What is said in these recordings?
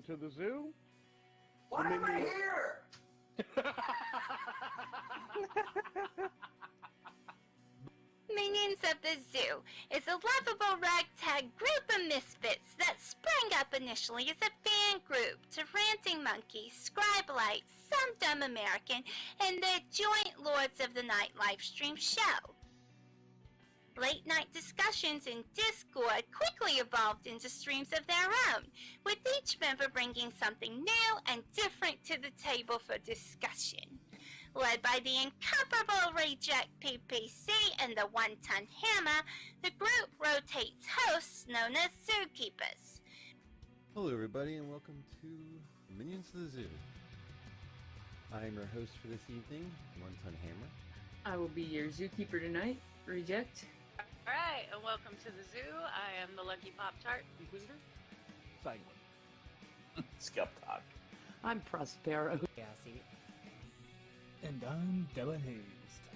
to the zoo. Why am I here? Minions of the Zoo is a lovable ragtag group of misfits that sprang up initially as a fan group to Ranting Monkey, Scribelite, Some Dumb American, and their joint Lords of the Night livestream show. Late night discussions in Discord quickly evolved into streams of their own, with each member bringing something new and different to the table for discussion. Led by the incomparable Reject PPC and the One-Ton Hammer, the group rotates hosts known as Zookeepers. Hello everybody and welcome to Minions of the Zoo. I am your host for this evening, One-Ton Hammer. I will be your zookeeper tonight, Reject. Alright, and welcome to the zoo. I am the Lucky Pop-Tart Inquisitor. Sanguine. Skep Tock. I'm Prospero. Cassie. And I'm Delahazed.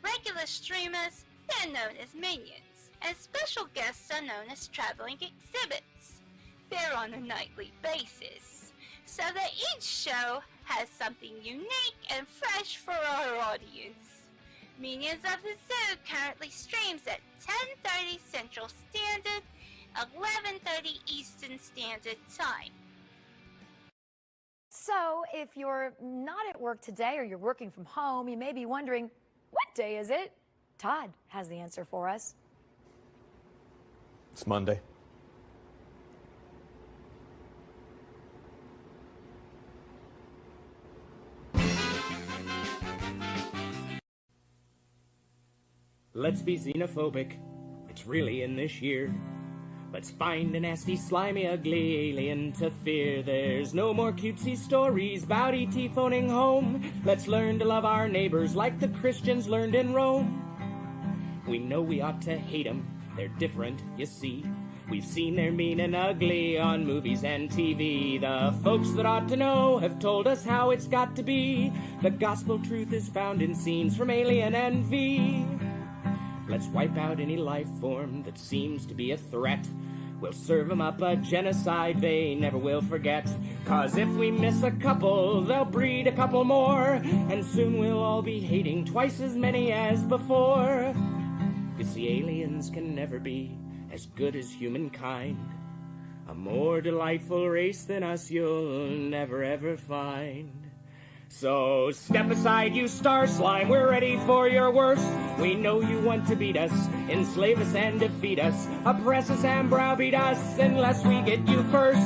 Regular streamers, they're known as minions, and special guests are known as traveling exhibits. They're on a nightly basis, so that each show has something unique and fresh for our audience. Minions of the Zoo currently streams at 10:30 Central Standard, 11:30 Eastern Standard Time. So, if you're not at work today or you're working from home, you may be wondering, what day is it? Todd has the answer for us. It's Monday. Let's be xenophobic. It's really in this year. Let's find a nasty, slimy, ugly alien to fear. There's no more cutesy stories about E.T. phoning home. Let's learn to love our neighbors like the Christians learned in Rome. We know we ought to hate them. They're different, you see. We've seen their mean and ugly on movies and TV. The folks that ought to know have told us how it's got to be. The gospel truth is found in scenes from Alien and V. Let's wipe out any life form that seems to be a threat. We'll serve them up a genocide they never will forget. 'Cause if we miss a couple, they'll breed a couple more. And soon we'll all be hating twice as many as before. You see, aliens can never be as good as humankind. A more delightful race than us you'll never ever find. So step aside, you star slime, we're ready for your worst. We know you want to beat us, enslave us and defeat us, oppress us and browbeat us unless we get you first.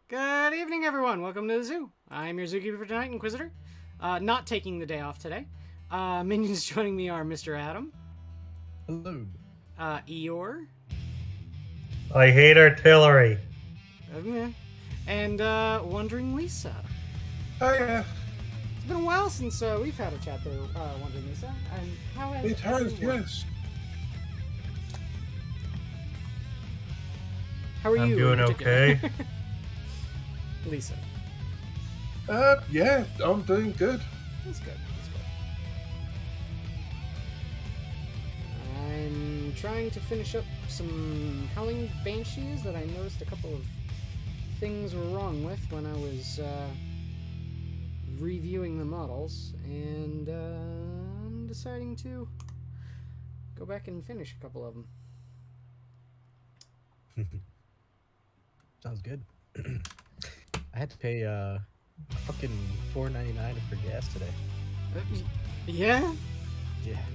Good evening, everyone. Welcome to the zoo. I'm your zookeeper for tonight, Inquisitor. Not taking the day off today. Minions joining me are Mr. Adam. Hello. Eeyore. I hate artillery. And Wond'ring Lisa. Oh yeah. It's been a while since we've had a chat there, Wond'ring Lisa. And how has It has, yes. How are you? I'm doing okay. Lisa. Yeah, I'm doing good. That's good. I'm trying to finish up some Howling Banshees that I noticed a couple of things were wrong with when I was reviewing the models, and I'm deciding to go back and finish a couple of them. Sounds good. I had to pay fucking $4.99 for gas today. Yeah? Yeah.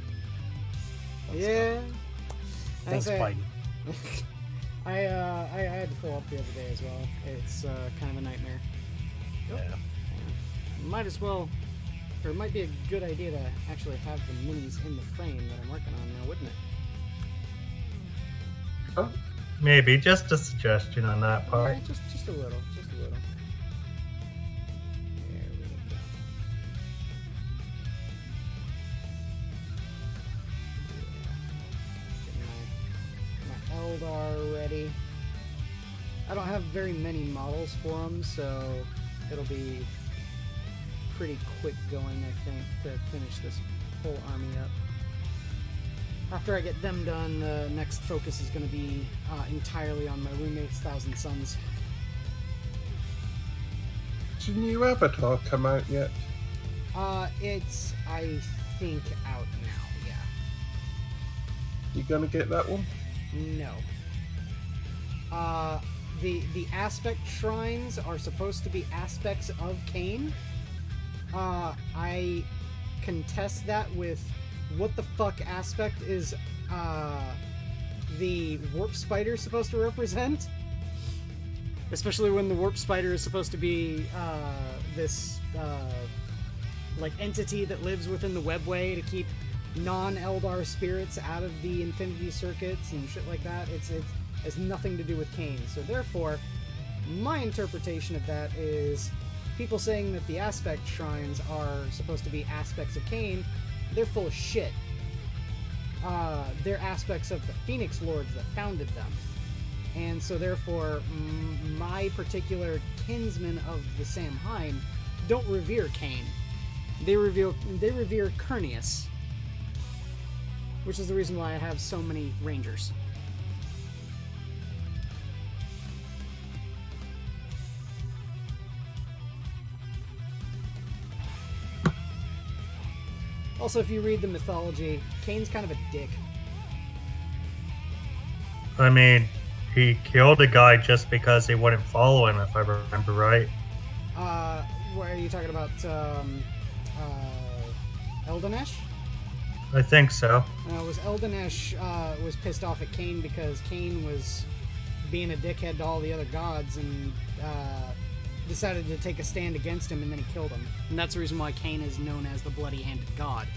Yeah. Thanks, Biden. I had to fill up the other day as well. It's kind of a nightmare. Yeah. Might as well, or it might be a good idea to actually have the minis in the frame that I'm working on now, wouldn't it? Oh, maybe just a suggestion on that part. Yeah, just a little, There we go. Getting my Eldar ready. I don't have very many models for them, so it'll be pretty quick going, I think, to finish this whole army up. After I get them done, the next focus is going to be entirely on my roommate's Thousand Sons. Did the new Avatar come out yet? It's, I think, out now, yeah. You gonna get that one? No. The aspect shrines are supposed to be aspects of Cain. I contest that with what the fuck aspect is the warp spider supposed to represent? Especially when the warp spider is supposed to be this like entity that lives within the webway to keep non-Eldar spirits out of the infinity circuits and shit like that. It has nothing to do with Cain. So therefore, my interpretation of that is people saying that the aspect shrines are supposed to be aspects of Cain, they're full of shit. They're aspects of the Phoenix Lords that founded them. And so therefore, my particular kinsmen of the Samhain don't revere Cain. They revere Cernius. Which is the reason why I have so many Rangers. Also, if you read the mythology, Cain's kind of a dick. I mean, he killed a guy just because he wouldn't follow him, if I remember right. What are you talking about? Eldanesh? I think so. Was Eldanesh was pissed off at Cain because Cain was being a dickhead to all the other gods and decided to take a stand against him, and then he killed him. And that's the reason why Cain is known as the bloody-handed god.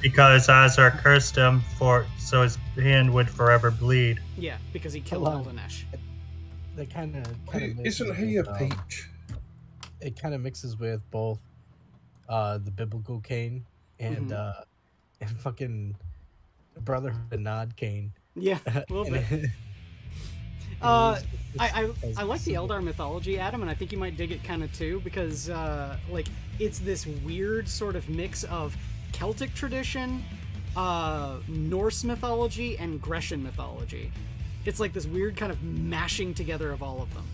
Because Azar cursed him so his hand would forever bleed. Yeah, because he killed Eldanesh. That kind of isn't he a peach? It kind of mixes with both the biblical Cain and and fucking Brotherhood of Nod Cain. Yeah, a little bit. I like the Eldar mythology, Adam, and I think you might dig it kind of too, because like it's this weird sort of mix of Celtic tradition, Norse mythology, and Grecian mythology. It's like this weird kind of mashing together of all of them.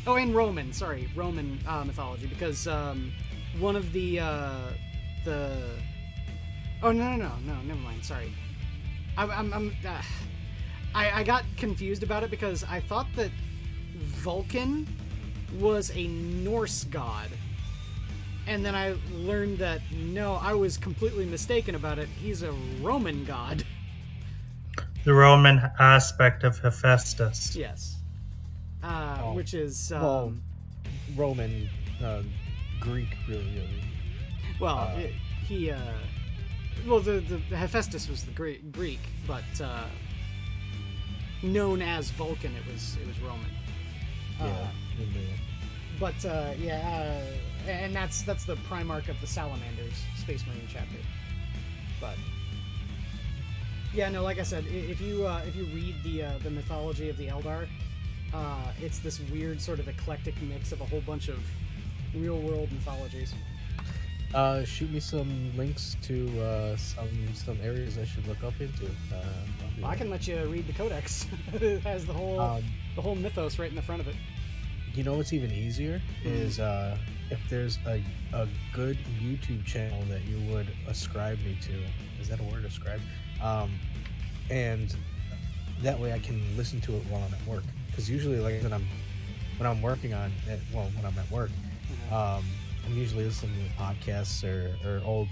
Oh, and Roman mythology, because one of the oh no, never mind. Sorry, I got confused about it because I thought that Vulcan was a Norse god, and then I learned that no, I was completely mistaken about it. He's a Roman god. The Roman aspect of Hephaestus. Yes. Which is Roman, Greek, really. Well, the Hephaestus was the Greek, but known as Vulcan, it was Roman. But and that's the Primarch of the Salamanders, Space Marine chapter. But yeah, no, like I said, if you read the mythology of the Eldar, it's this weird sort of eclectic mix of a whole bunch of real-world mythologies. Shoot me some links to some areas I should look up into. I can let you read the Codex. It has the whole mythos right in the front of it. You know what's even easier is if there's a good YouTube channel that you would ascribe me to. Is that a word, ascribe? And that way I can listen to it while I'm at work. Because usually, like when I'm working on it, when I'm at work, I'm usually listening to podcasts or old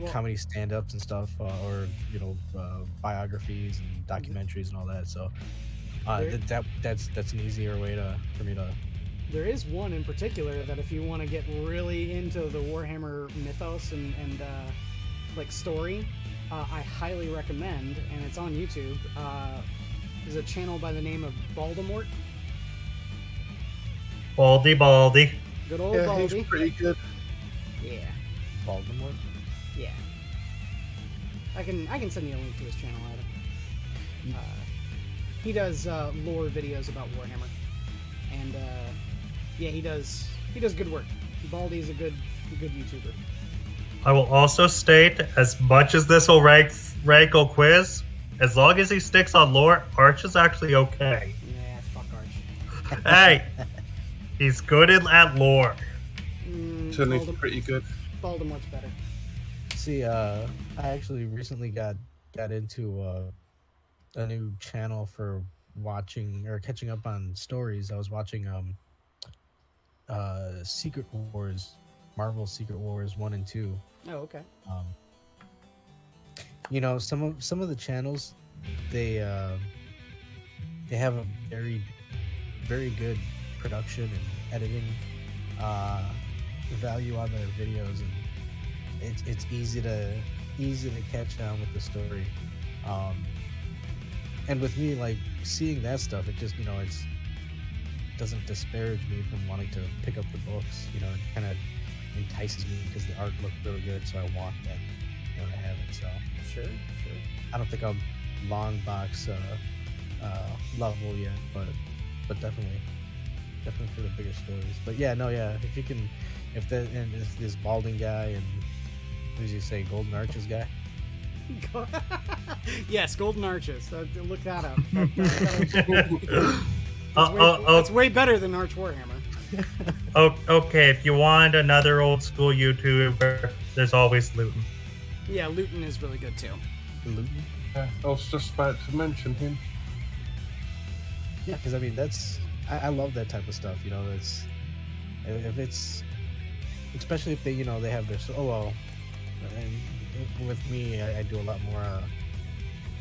comedy stand-ups and stuff, or biographies and documentaries and all that. So that's an easier way for me to. There is one in particular that if you want to get really into the Warhammer mythos and like story, I highly recommend, and it's on YouTube. There's a channel by the name of Baldemort. Baldy. Good old Baldy. He's pretty good. Yeah. Baldemort? Yeah. I can send you a link to his channel, Adam. He does lore videos about Warhammer, and he does good work. Baldy's a good YouTuber. I will also state, as much as this will rank quiz, as long as he sticks on lore, Arch is actually okay. Yeah, fuck Arch. Hey, he's good at lore. Tony's pretty good. Voldemort's better. See, I actually recently got into a new channel for watching or catching up on stories. I was watching Secret Wars, Marvel Secret Wars 1 and 2. Oh, okay. You know, some of the channels, they have a very good production and editing value on their videos, and it's easy to catch on with the story. And with me, like, seeing that stuff, it just, you know, it doesn't disparage me from wanting to pick up the books. You know, it kind of entices me because the art looked really good, so I want that, you know, to have it. So sure. I don't think I'll long box level yet, but definitely for the bigger stories. But yeah, if this balding guy and who does he say, Golden Arches guy? Yes, Golden Arches. Look that up. It's way better than Arch Warhammer. Okay, if you want another old school YouTuber, there's always Luton. Yeah, Luton is really good too. Luton? Yeah, I was just about to mention him. Yeah, because I mean, I love that type of stuff. You know, if it's, especially if they, you know, they have their and with me, I do a lot more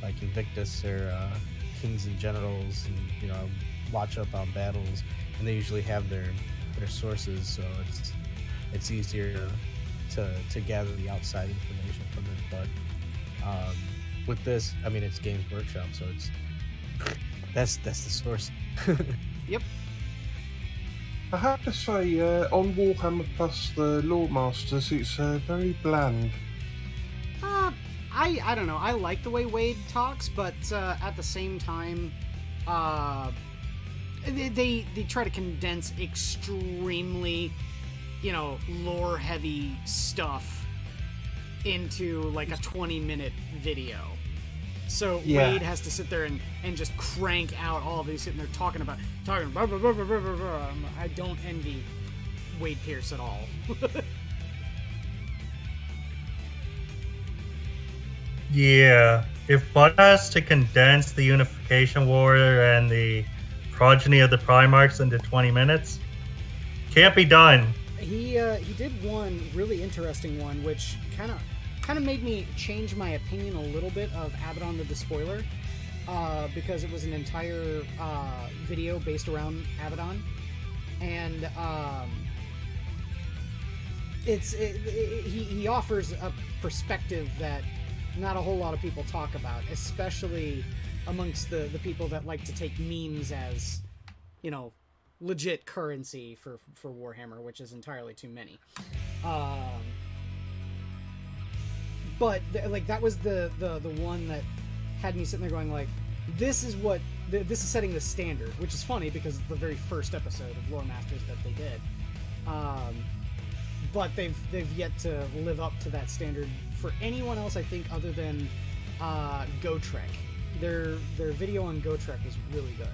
like Invictus or Kings and Generals, and you know, watch up on battles, and they usually have their sources, so it's easier to gather the outside information from it. But with this, I mean, it's Games Workshop, so it's that's the source. Yep. I have to say, on Warhammer Plus the Lore Masters, it's very bland. I don't know. I like the way Wade talks, but at the same time, they try to condense extremely, you know, lore-heavy stuff into like a 20-minute video. So yeah. Wade has to sit there and just crank out all of these, sitting there talking blah, blah, blah, blah, blah, blah, blah. I don't envy Wade Pierce at all. Yeah, if Bud has to condense the Unification War and the progeny of the Primarchs into 20 minutes, can't be done. He did one really interesting one, which kind of made me change my opinion a little bit of Abaddon the Despoiler, because it was an entire video based around Abaddon, and he offers a perspective that not a whole lot of people talk about, especially amongst the people that like to take memes as, you know, legit currency for Warhammer, which is entirely too many. But like that was the one that had me sitting there going like, this is setting the standard, which is funny because it's the very first episode of Lore Masters that they did. But they've yet to live up to that standard for anyone else, I think, other than GoTrek. Their video on GoTrek was really good.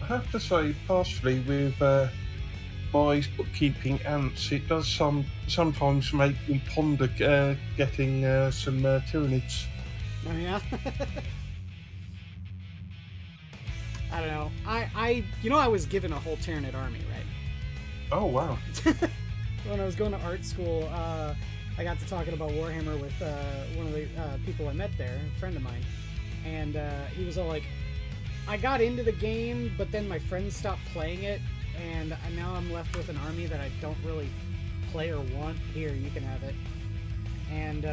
I have to say, partially with my bookkeeping ants, it does sometimes make me ponder getting some Tyranids. Oh yeah. I don't know. I was given a whole Tyranid army, right? Oh wow. When I was going to art school, I got to talking about Warhammer with one of the people I met there, a friend of mine, and he was all like, I got into the game, but then my friends stopped playing it, and now I'm left with an army that I don't really play or want. Here, you can have it. And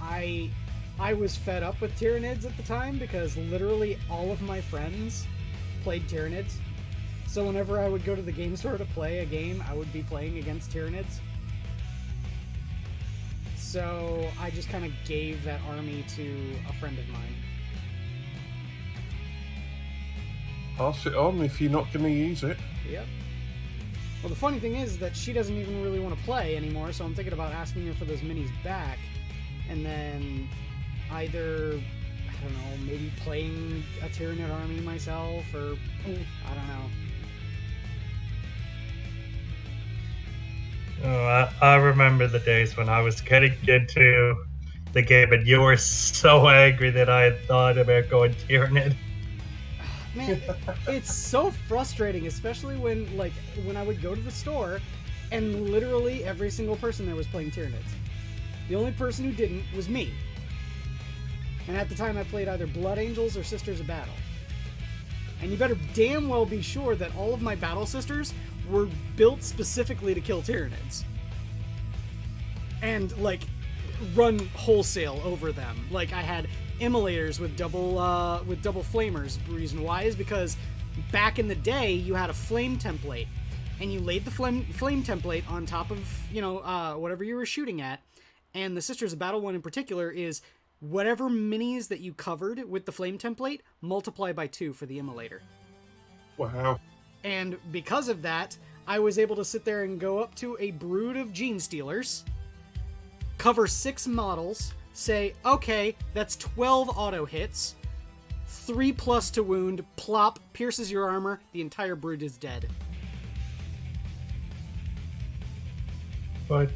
I I was fed up with Tyranids at the time because literally all of my friends played Tyranids. So whenever I would go to the game store to play a game, I would be playing against Tyranids. So I just kind of gave that army to a friend of mine. Pass it on if you're not going to use it. Yep. Well, the funny thing is that she doesn't even really want to play anymore, so I'm thinking about asking her for those minis back. And then either, I don't know, maybe playing a Tyranid army myself, or I don't know. Oh, I remember the days when I was getting into the game and you were so angry that I had thought about going Tyranid. Man, it's so frustrating, especially when I would go to the store and literally every single person there was playing Tyranids. The only person who didn't was me. And at the time I played either Blood Angels or Sisters of Battle. And you better damn well be sure that all of my Battle Sisters were built specifically to kill Tyranids. And, run wholesale over them. I had immolators with double flamers. The reason why is because back in the day, you had a flame template. And you laid the flame template on top of, whatever you were shooting at. And the Sisters of Battle one in particular is whatever minis that you covered with the flame template, multiply by 2 for the immolator. Wow. And because of that, I was able to sit there and go up to a brood of Gene Stealers, cover 6 models, say, okay, that's 12 auto hits, 3+ to wound, plop, pierces your armor, the entire brood is dead. But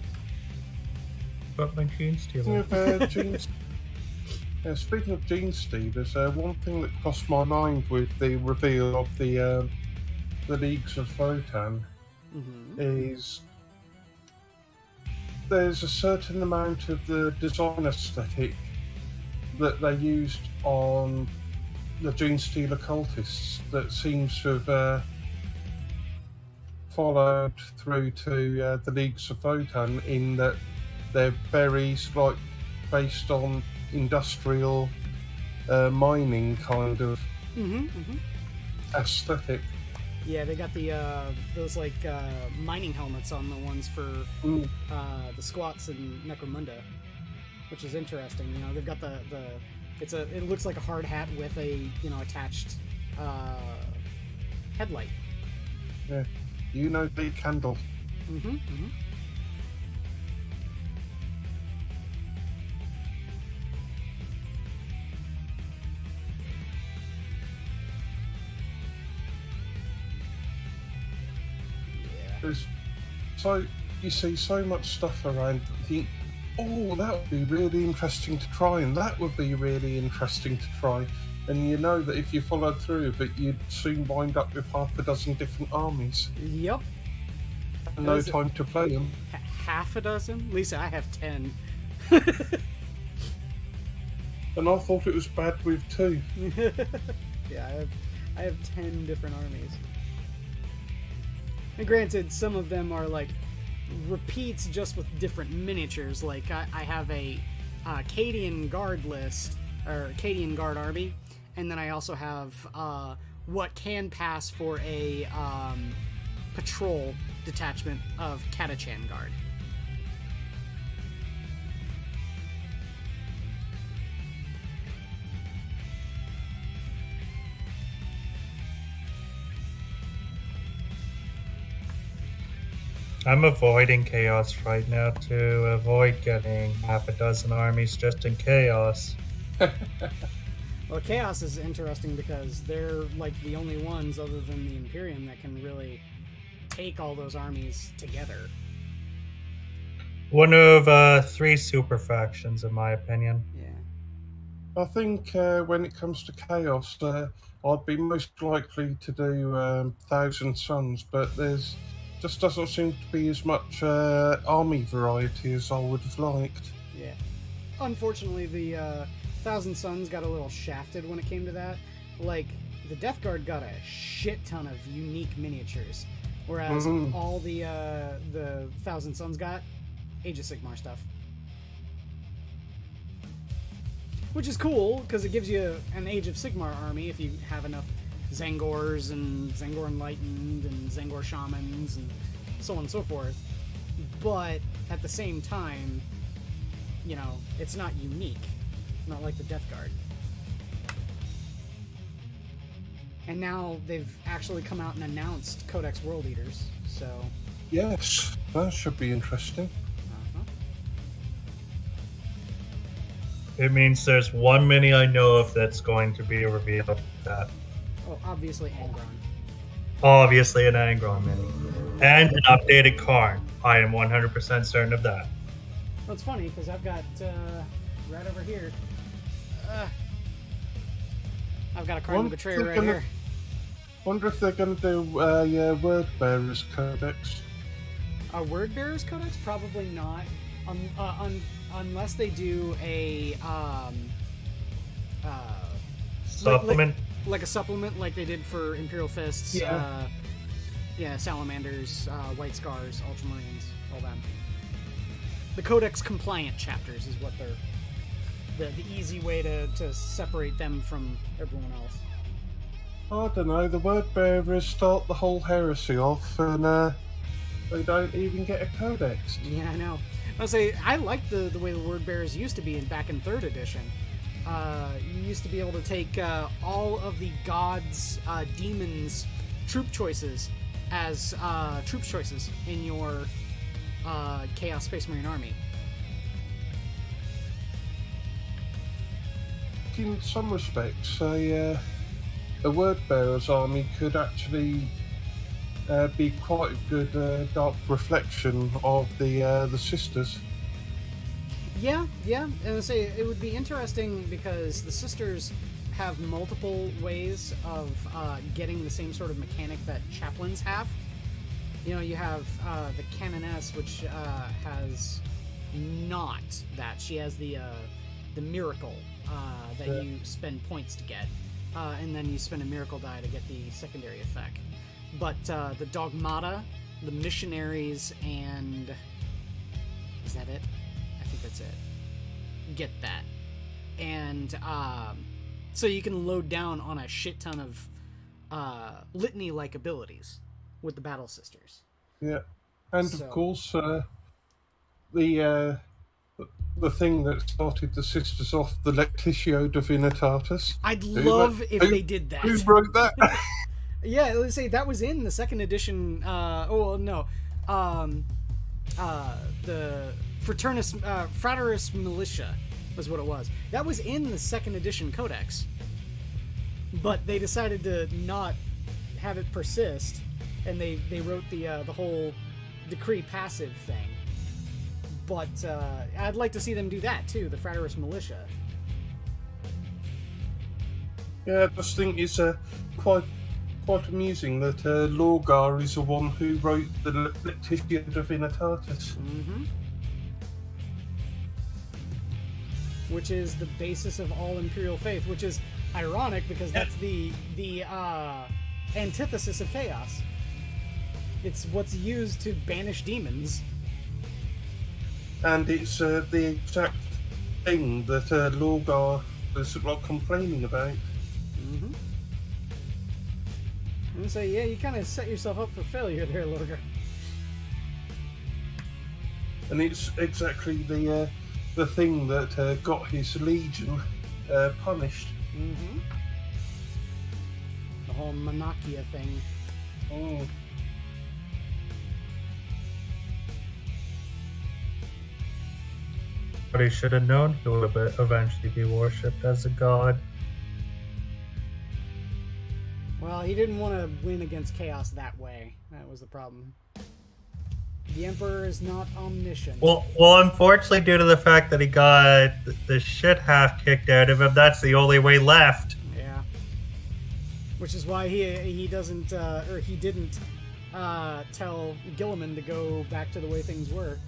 my Gene Stealer. Speaking of Gene Stealers, one thing that crossed my mind with the reveal of the Leagues of Votann is there's a certain amount of the design aesthetic that they used on the Gene Stealer cultists that seems to have followed through to the Leagues of Votann, in that they're very based on industrial mining kind of aesthetic. Yeah, they got the those mining helmets on the ones for the squats and Necromunda, which is interesting. They've got it looks like a hard hat with a attached headlight. Yeah, the candle. So you see so much stuff around, you think, oh, that would be really interesting to try, and that would be really interesting to try, and you know that if you followed through with it, you'd soon wind up with half a dozen different armies. Yep. No time to play them. Half a dozen? Lisa, I have 10. And I thought it was bad with 2. Yeah, I have 10 different armies. And granted, some of them are repeats just with different miniatures. I have a Cadian Guard list, or Cadian Guard army, and then I also have what can pass for a patrol detachment of Catachan Guard. I'm avoiding chaos right now to avoid getting half a dozen armies just in chaos. Well, chaos is interesting because they're the only ones other than the Imperium that can really take all those armies together. One of 3 super factions, in my opinion. Yeah. I think when it comes to chaos, I'd be most likely to do Thousand Suns, but there's just doesn't seem to be as much army variety as I would have liked. Yeah. Unfortunately, the Thousand Suns got a little shafted when it came to that. The Death Guard got a shit ton of unique miniatures, whereas all the Thousand Suns got Age of Sigmar stuff. which is cool because it gives you an Age of Sigmar army if you have enough Zangors and Zangor Enlightened and Zangor Shamans and so on and so forth. But at the same time, you know, it's not unique. Not like the Death Guard. And now they've actually come out and announced Codex World Eaters, so... Yes, that should be interesting. It means there's one mini I know of that's going to be revealed. That Oh, obviously Angron. obviously an Angron mini. And an updated Karn. I am 100% certain of that. Well, it's funny, because I've got, right over here, I've got a Karn Betrayer right here. Wonder if they're going to do Word Bearers Codex. A Word Bearers Codex? Probably not. Unless they do a, Supplement? Like a supplement like they did for Imperial Fists, Salamanders, White Scars, Ultramarines, all that. The Codex compliant chapters is what they're... The easy way to separate them from everyone else. I don't know, the Word Bearers start the whole heresy off and they don't even get a codex. Yeah, I know. I'll say, I like the way the Word Bearers used to be back in 3rd edition. You used to be able to take all of the gods, demons, troop choices as troop choices in your Chaos Space Marine army. In some respects, a Word Bearers army could actually be quite a good dark reflection of the Sisters. Yeah, and I say it would be interesting because the Sisters have multiple ways of getting the same sort of mechanic that chaplains have. You know, you have the Canoness, which has not that. She has the miracle that you spend points to get, and then you spend a miracle die to get the secondary effect. But the Dogmata, the Missionaries, and... is that it? I think that's it. Get that. And so you can load down on a shit ton of litany-like abilities with the Battle Sisters. Yeah. And of course, the thing that started the Sisters off, the Lectitio Divinitatis. I'd love if they did that. Who wrote that? Yeah, let's say that was in the 2nd edition. The Fraternis Militia was what it was. That was in the 2nd edition Codex, but they decided to not have it persist, and they wrote the whole decree passive thing. But I'd like to see them do that too, the Fraternis Militia. Yeah, I just think it's quite amusing that Lorgar is the one who wrote the Lectitio Divinitatis. Mm-hmm. Which is the basis of all Imperial faith, which is ironic because that's the antithesis of chaos. It's what's used to banish demons. And it's the exact thing that Lorgar was complaining about. Mm-hmm. And so, yeah, you kind of set yourself up for failure there, Lorgar. And it's exactly the thing that got his legion punished. Mm-hmm. The whole Monarchia thing. Oh. But he should have known he would eventually be worshipped as a god. Well, he didn't want to win against chaos that way. That was the problem. The Emperor is not omniscient. Well, unfortunately, due to the fact that he got the shit half kicked out of him, that's the only way left. Yeah. Which is why he doesn't, or he didn't tell Gilliman to go back to the way things were.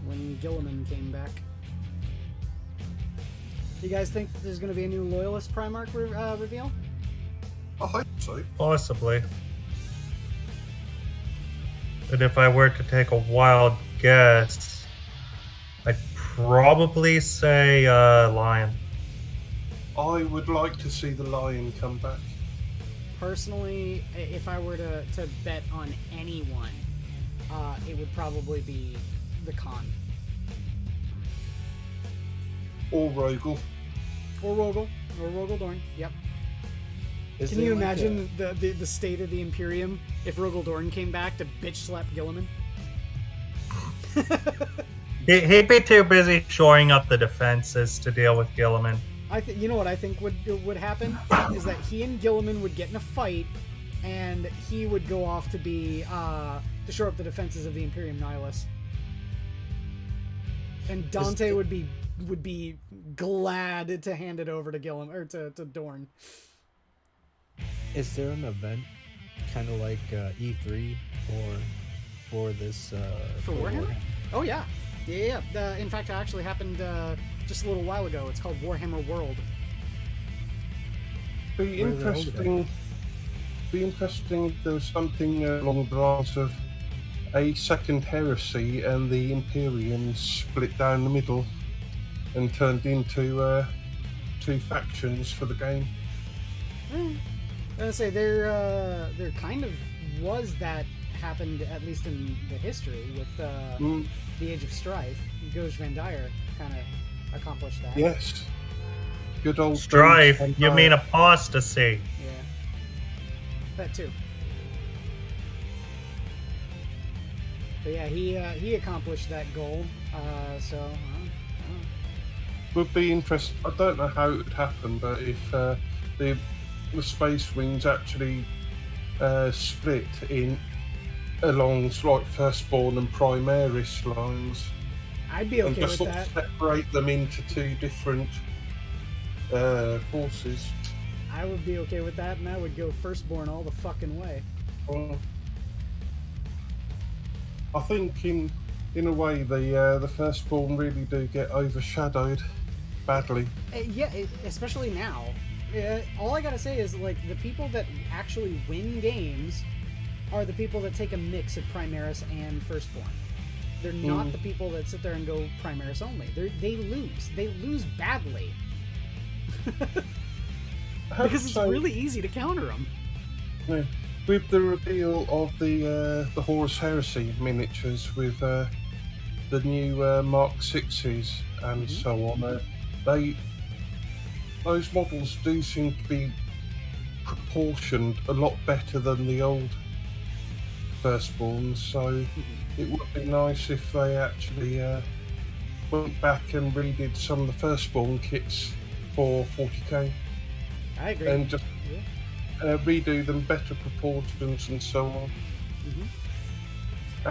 When Gilliman came back. You guys think that there's going to be a new Loyalist Primarch reveal? I hope so. Possibly. but if I were to take a wild guess, I'd probably say lion. I would like to see the lion come back. Personally, if I were to bet on anyone, it would probably be the Khan. Or Rogel. Or Rogel. Or Rogel Dorn, yep. Can you imagine the state of the Imperium if Rogel Dorn came back to bitch slap Guilliman? He'd be too busy shoring up the defenses to deal with Guilliman. You know what I think would happen is that he and Guilliman would get in a fight, and he would go off to be to shore up the defenses of the Imperium Nihilus, and Dante would be glad to hand it over to Guilliman or to Dorn. Is there an event kind of like E3 for this for Warhammer? Oh yeah. In fact, it actually happened just a little while ago. It's called Warhammer World. Be interesting if there was something along the lines of a second heresy and the Imperium split down the middle and turned into two factions for the game. I was gonna say there kind of was that happened, at least in the history, with the Age of Strife. Goj Van Dyer kind of accomplished that. Yes. Good old Strife. You mean apostasy? Yeah. That too. But yeah, he accomplished that goal. So. Would be interesting. I don't know how it would happen, but if the Space Wings actually split in along like Firstborn and Primaris lines, I'd be okay and just with sort of that. separate them into two different forces. I would be okay with that, and I would go Firstborn all the fucking way. Well, I think in a way the Firstborn really do get overshadowed badly. Especially now. All I gotta say is, like, the people that actually win games are the people that take a mix of Primaris and Firstborn. They're not the people that sit there and go Primaris only. They lose. They lose badly. Because it's really easy to counter them. Yeah. With the reveal of the Horus Heresy miniatures with the new Mark 6s and so on, those models do seem to be proportioned a lot better than the old Firstborns, so it would be nice if they actually went back and redid some of the Firstborn kits for 40k. I agree. And just redo them, better proportions and so on.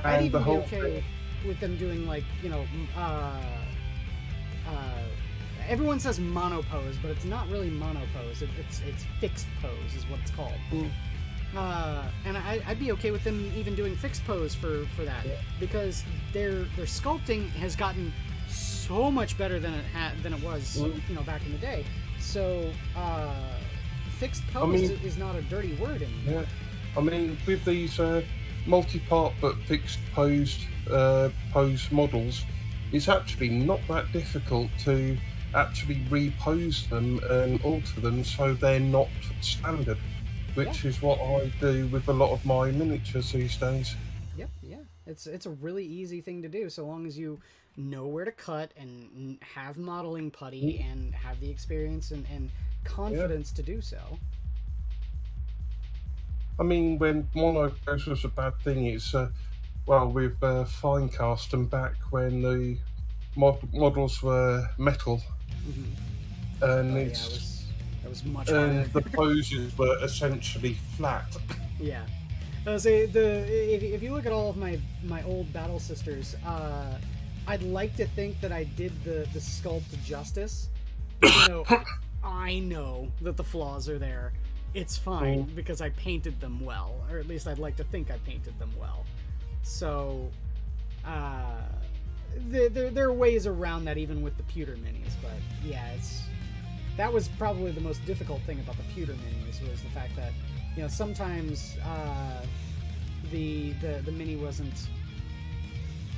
I'd even be okay with them doing, like, you know, everyone says monopose, but it's not really monopose. It's fixed pose is what it's called. And I'd be okay with them even doing fixed pose for that, because their sculpting has gotten so much better than it was you know, back in the day. So fixed pose is not a dirty word anymore. Yeah. I mean, with these multi-part but fixed pose models, it's actually not that difficult to actually repose them and alter them so they're not standard, which is what I do with a lot of my miniatures these days. Yep, yeah. It's a really easy thing to do, so long as you know where to cut and have modeling putty and have the experience and confidence to do so. I mean, when monopose was a bad thing, it's with Finecast and back when the models were metal, and that was much harder. And the poses were essentially flat. Yeah. If you look at all of my old Battle Sisters, I'd like to think that I did the sculpt justice. You know, I know that the flaws are there. It's fine because I painted them well, or at least I'd like to think I painted them well. So, there are ways around that even with the pewter minis, but yeah, that was probably the most difficult thing about the pewter minis was the fact that, you know, sometimes the mini wasn't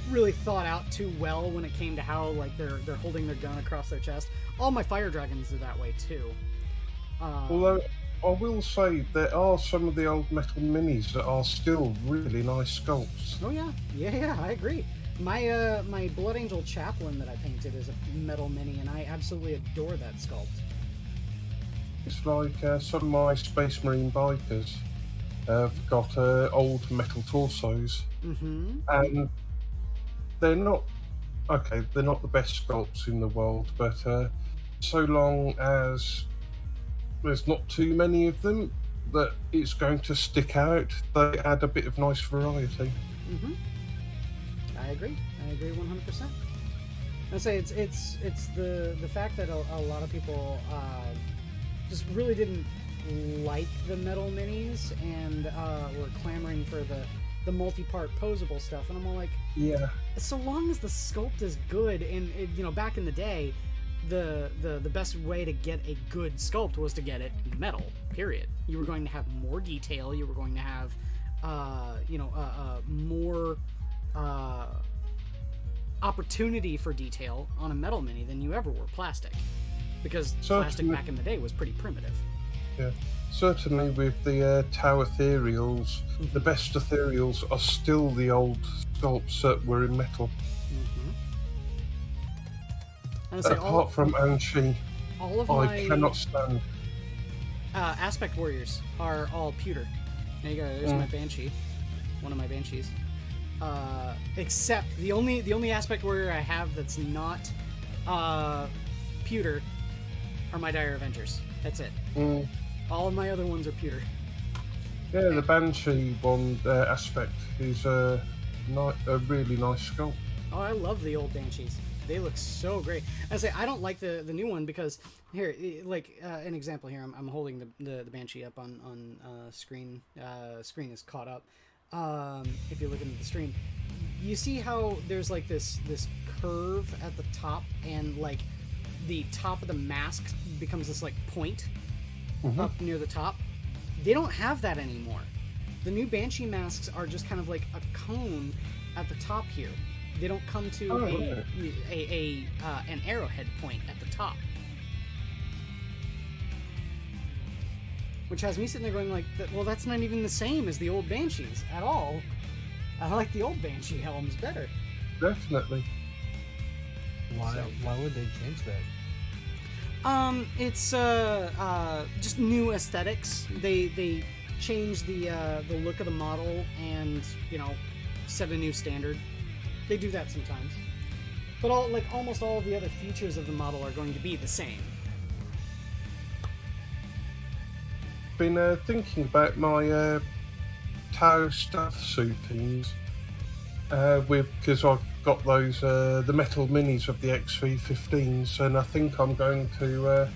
really thought out too well when it came to how like they're holding their gun across their chest. All my fire dragons are that way too. Although I will say there are some of the old metal minis that are still really nice sculpts. Oh yeah, I agree. My my Blood Angel Chaplain that I painted is a metal mini, and I absolutely adore that sculpt. It's like some of my Space Marine Vipers have got old metal torsos, and they're not the best sculpts in the world, but so long as there's not too many of them that it's going to stick out, they add a bit of nice variety. I agree 100%. I say it's the fact that a lot of people just really didn't like the metal minis and were clamoring for the multi-part posable stuff, and I'm all like, yeah, so long as the sculpt is good, and you know, back in the day, the best way to get a good sculpt was to get it metal, period. You were going to have more detail, you were going to have more opportunity for detail on a metal mini than you ever were plastic, because plastic back in the day was pretty primitive. Yeah, certainly with the Tau ethereals, the best ethereals are still the old sculpts that were in metal. Apart from Anshi, I cannot stand. Aspect warriors are all pewter. There you go. There's my Banshee, one of my Banshees. Except the only aspect warrior I have that's not pewter are my Dire Avengers. That's it. All of my other ones are pewter. Yeah, the Banshee one aspect is a really nice sculpt. Oh, I love the old Banshees. They look so great. I say I don't like the new one because here, like an example here, I'm holding the Banshee up on screen. Screen is caught up. If you're looking at the stream, you see how there's like this curve at the top, and like the top of the mask becomes this like point up near the top. They don't have that anymore. The new Banshee masks are just kind of like a cone at the top here. They don't come to an arrowhead point at the top, which has me sitting there going like, well, that's not even the same as the old Banshees at all. I like the old Banshee helms better. Definitely. Why would they change that? It's just new aesthetics. They change the look of the model and, you know, set a new standard. They do that sometimes, but almost all of the other features of the model are going to be the same. Been thinking about my Tau Staff Suit teams because I've got those the metal minis of the XV15s, and I think I'm going to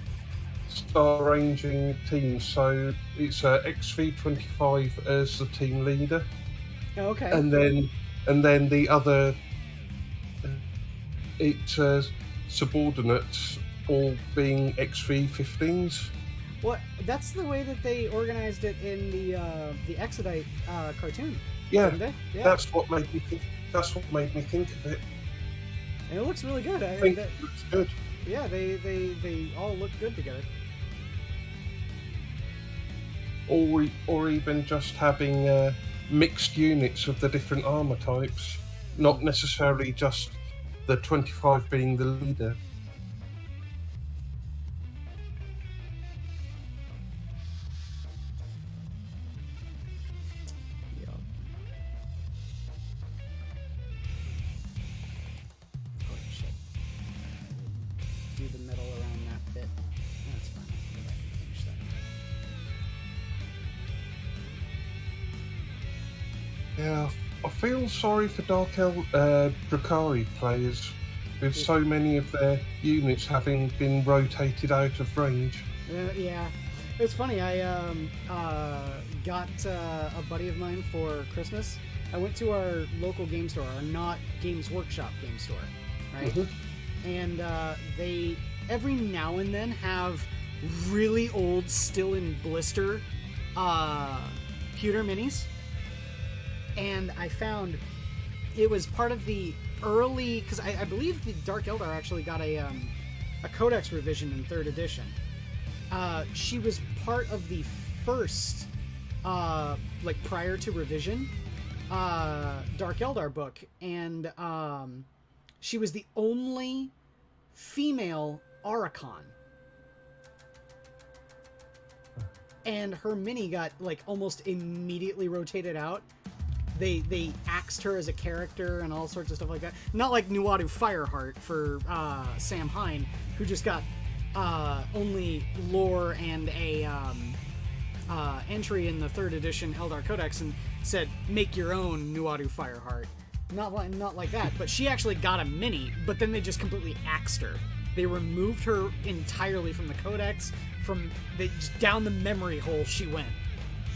start arranging teams. So it's XV25 as the team leader. Okay. And then the other, subordinates all being XV15s. What? That's the way that they organized it in the Exodite cartoon. Yeah, yeah, that's what made me think. That's what made me think of it. And it looks really good. I think it looks good. Yeah, they all look good together. Or even just having mixed units of the different armor types, not necessarily just the 25 being the leader. Yeah, I feel sorry for Drakari players with so many of their units having been rotated out of range. Yeah, it's funny. I got a buddy of mine for Christmas. I went to our local game store, our not Games Workshop game store, right? And they every now and then have really old, still in blister, pewter minis. and I found it was part of the early, because I believe the Dark Eldar actually got a codex revision in 3rd edition. She was part of the first, like prior to revision, Dark Eldar book, and she was the only female Archon. And her mini got like almost immediately rotated out. They axed her as a character and all sorts of stuff like that. Not like Nuadu Fireheart for Sam Hine, who just got only lore and a entry in the 3rd edition Eldar Codex and said, make your own Nuadu Fireheart. Not like that, but she actually got a mini, but then they just completely axed her. They removed her entirely from the Codex, just down the memory hole she went.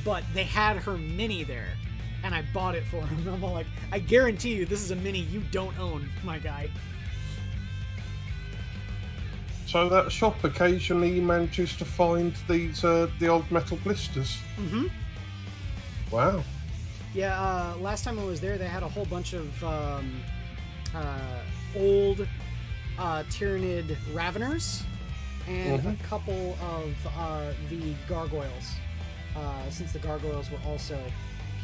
But they had her mini there, and I bought it for him. I'm all like, I guarantee you this is a mini you don't own, my guy. So that shop occasionally manages to find these the old metal blisters. Mm-hmm. Wow. Yeah, last time I was there, they had a whole bunch of old Tyranid Raveners and a couple of the Gargoyles, since the Gargoyles were also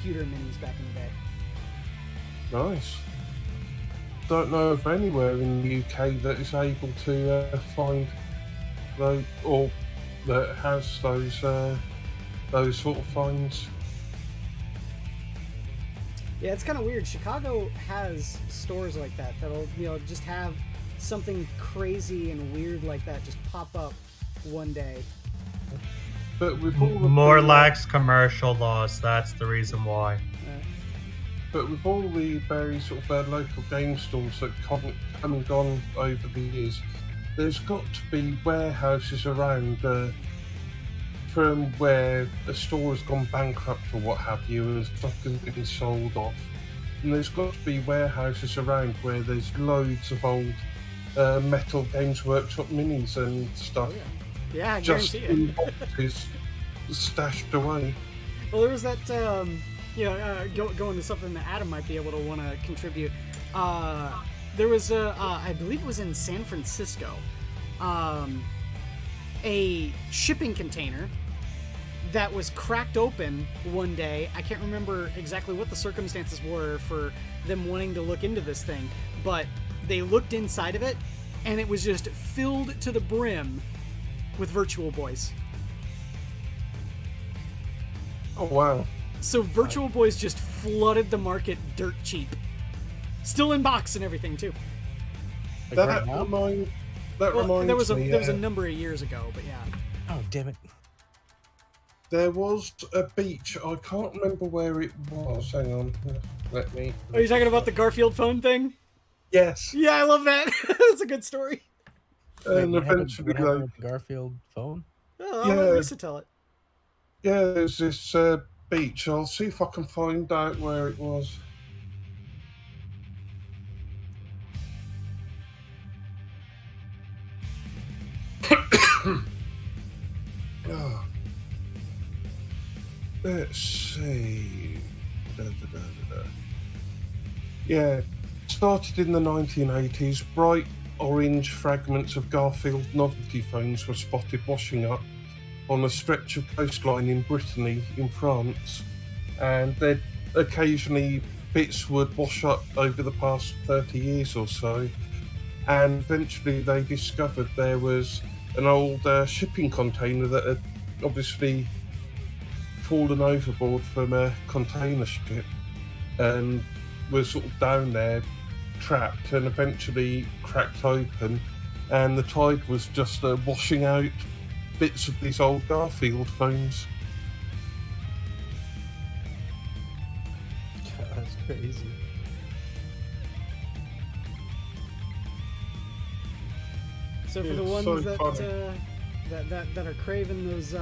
pewter minis back in the day. Nice. Don't know of anywhere in the UK that is able to find those, or that has those sort of finds. Yeah, it's kind of weird. Chicago has stores like that that'll, just have something crazy and weird like that just pop up one day. But with all more lax commercial laws, that's the reason why. But with all the various sort of local game stores that come and gone over the years, there's got to be warehouses around from where a store has gone bankrupt or what have you, and stock has been sold off. And there's got to be warehouses around where there's loads of old Metal Games Workshop minis and stuff. Oh, yeah, I just guarantee in it. boxes stashed away. Well, there was that, going to something that Adam might be able to want to contribute. There was, I believe it was in San Francisco, a shipping container that was cracked open one day. I can't remember exactly what the circumstances were for them wanting to look into this thing, but they looked inside of it, and it was just filled to the brim with Virtual Boys. Oh, wow. So Virtual Boys just flooded the market dirt cheap. Still in box and everything, too. That reminds there was me, there was a number of years ago, but yeah. Oh, damn it. There was a beach, I can't remember where it was. Hang on, let me... Are you talking about the Garfield phone thing? Yes. Yeah, I love that. That's a good story. And Wait, eventually, what happened with the Garfield phone? Oh, I'll let Lisa tell it. Yeah, there's this beach. I'll see if I can find out where it was. Oh. Let's see. Yeah, started in the 1980s. Bright orange fragments of Garfield novelty phones were spotted washing up on a stretch of coastline in Brittany, in France, and then occasionally bits would wash up over the past 30 years or so, and eventually they discovered there was an old shipping container that had obviously fallen overboard from a container ship and was sort of down there trapped, and eventually cracked open, and the tide was just washing out bits of these old Garfield phones. God, that's crazy. So for the ones that are craving those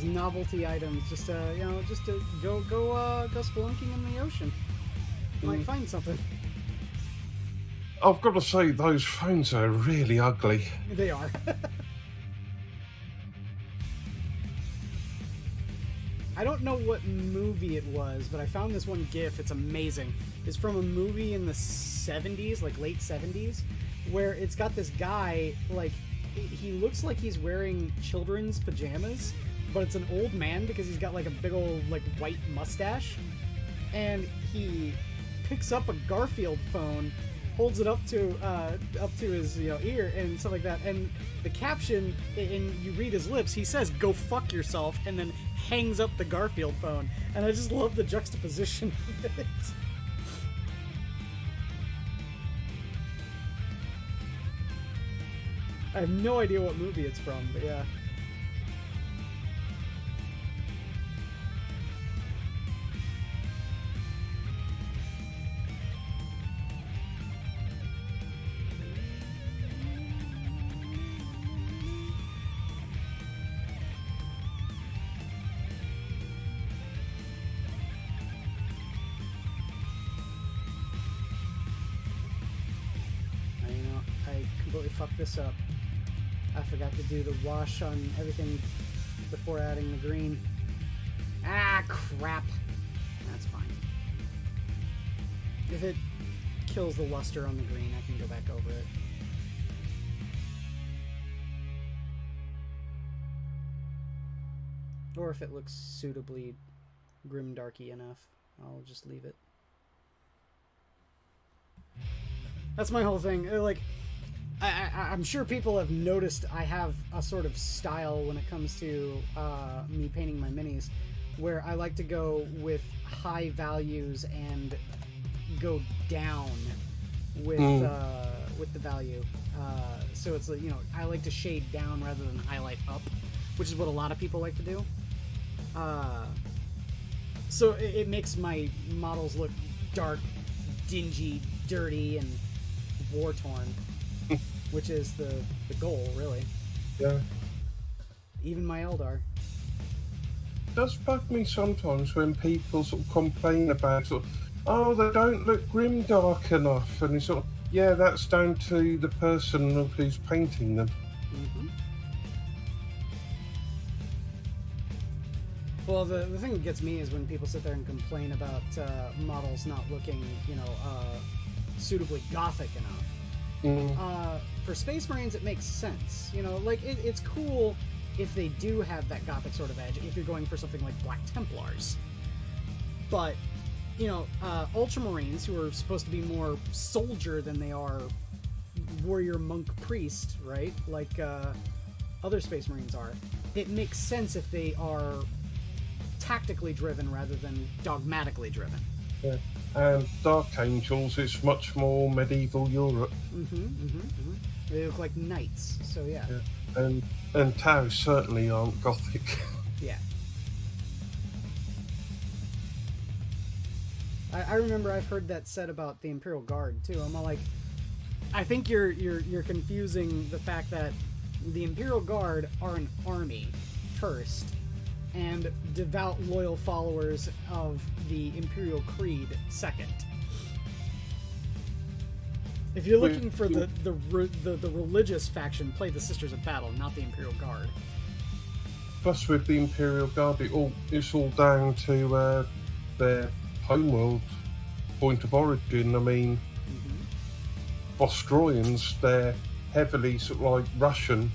novelty items, just to go spelunking in the ocean, you might find something. I've got to say, those phones are really ugly. They are. I don't know what movie it was, but I found this one GIF. It's amazing. It's from a movie in the 70s, like late 70s, where it's got this guy, like, he looks like he's wearing children's pajamas, but it's an old man because he's got like a big old like white mustache, and he picks up a Garfield phone, holds it up to his ear and stuff like that, and the caption, and you read his lips, he says "Go fuck yourself," and then hangs up the Garfield phone, and I just love the juxtaposition of it. I have no idea what movie it's from, but yeah. Fuck this up. I forgot to do the wash on everything before adding the green. Ah, crap. That's fine. If it kills the luster on the green, I can go back over it. Or if it looks suitably grimdarky enough, I'll just leave it. That's my whole thing. Like, I'm sure people have noticed I have a sort of style when it comes to me painting my minis, where I like to go with high values and go down with the value. So it's like, I like to shade down rather than highlight up, which is what a lot of people like to do. So it makes my models look dark, dingy, dirty, and war-torn. Which is the goal, really. Yeah. Even my Eldar. It does bug me sometimes when people sort of complain about they don't look grimdark enough, and it's sort of, yeah, that's down to the person who's painting them. Mm-hmm. Well, the thing that gets me is when people sit there and complain about models not looking, suitably gothic enough. For Space Marines, it makes sense. Like, it's cool if they do have that gothic sort of edge, if you're going for something like Black Templars. But, Ultramarines, who are supposed to be more soldier than they are warrior, monk, priest, right? Like other Space Marines are. It makes sense if they are tactically driven rather than dogmatically driven. Yeah. And Dark Angels, it's much more medieval Europe. They look like knights, so yeah. And TUES certainly aren't gothic. Yeah. I remember I've heard that said about the Imperial Guard too. I'm all like, I think you're confusing the fact that the Imperial Guard are an army first, and devout, loyal followers of the Imperial Creed second. If you're looking for the religious faction, play the Sisters of Battle, not the Imperial Guard. Plus, with the Imperial Guard, it's all down to their homeworld point of origin. I mean, Vostroyans, they're heavily sort of like Russian.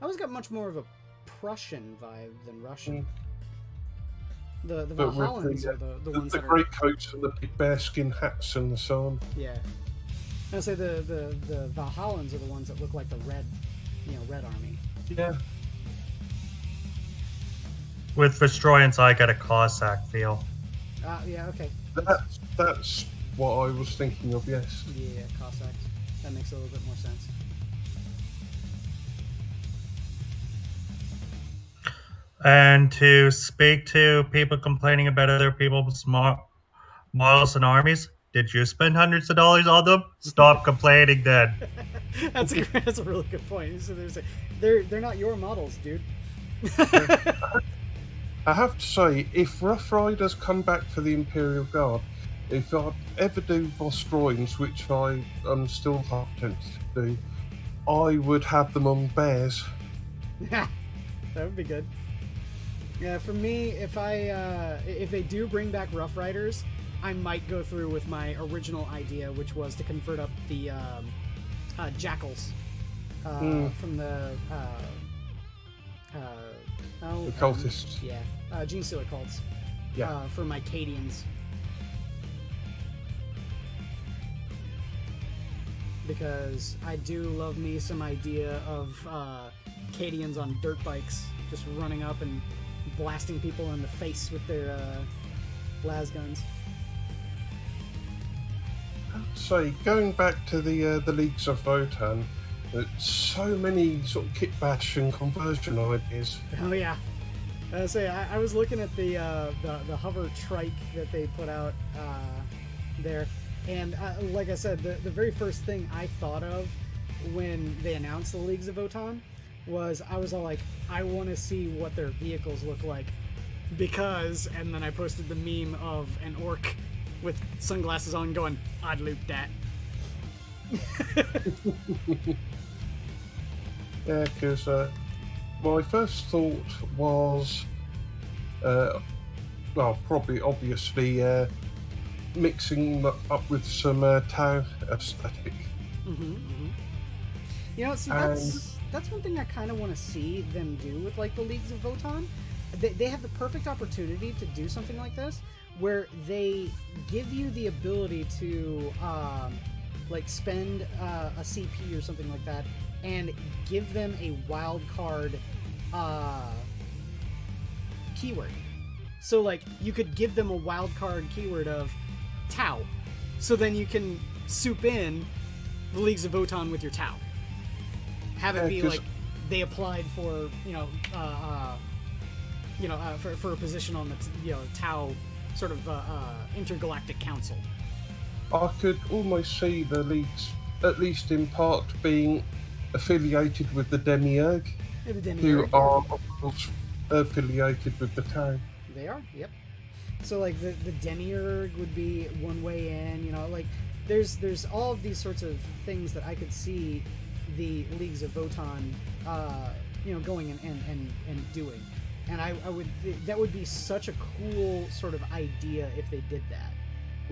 I always got much more of a Prussian vibe than Russian. The But with Valhallans are the ones that are... great coats and the big bearskin hats and so on. Yeah. I say the Valhallans are the ones that look like the red army. Yeah. With Vostroyans, I get a Cossack feel. Yeah, okay. That's what I was thinking of, yes. Yeah, Cossacks. That makes a little bit more sense. And to speak to people complaining about other people's models and armies, did you spend hundreds of dollars on them? Stop complaining then. That's a really good point. So they're not your models, dude. I have to say, if Rough Riders come back for the Imperial Guard, if I ever do Vostroyans, which I am still half tempted to do, I would have them on bears. Yeah, that would be good. Yeah, for me, if they do bring back Rough Riders, I might go through with my original idea, which was to convert up the jackals from the cultists. Gene Stealer cults. Yeah. For my Cadians. Because I do love me some idea of Cadians on dirt bikes, just running up and blasting people in the face with their las guns. I'd say, going back to the Leagues of Votan, so many sort of kit bash and conversion ideas. Oh yeah. I was looking at the hover trike that they put out there, and like I said, the very first thing I thought of when they announced the Leagues of Votan was I was all like, I want to see what their vehicles look like, because, and then I posted the meme of an orc with sunglasses on going, I'd loot that. Yeah, because my first thought was, probably obviously mixing up with some Tau aesthetic. You know, see, that's one thing I kind of want to see them do with like the Leagues of Votan. They have the perfect opportunity to do something like this, where they give you the ability to like spend a CP or something like that, and give them a wild card keyword. So like you could give them a wild card keyword of Tau, so then you can soup in the Leagues of Votan with your Tau. Have it be like they applied for for a position on the Tau sort of intergalactic council. I could almost see the Leagues, at least in part, being affiliated with the Demiurge, who are of course affiliated with the Tau. They are, yep. So like the Demiurge would be one way in, like there's all of these sorts of things that I could see the Leagues of Votan going and doing. And I would, that would be such a cool sort of idea if they did that.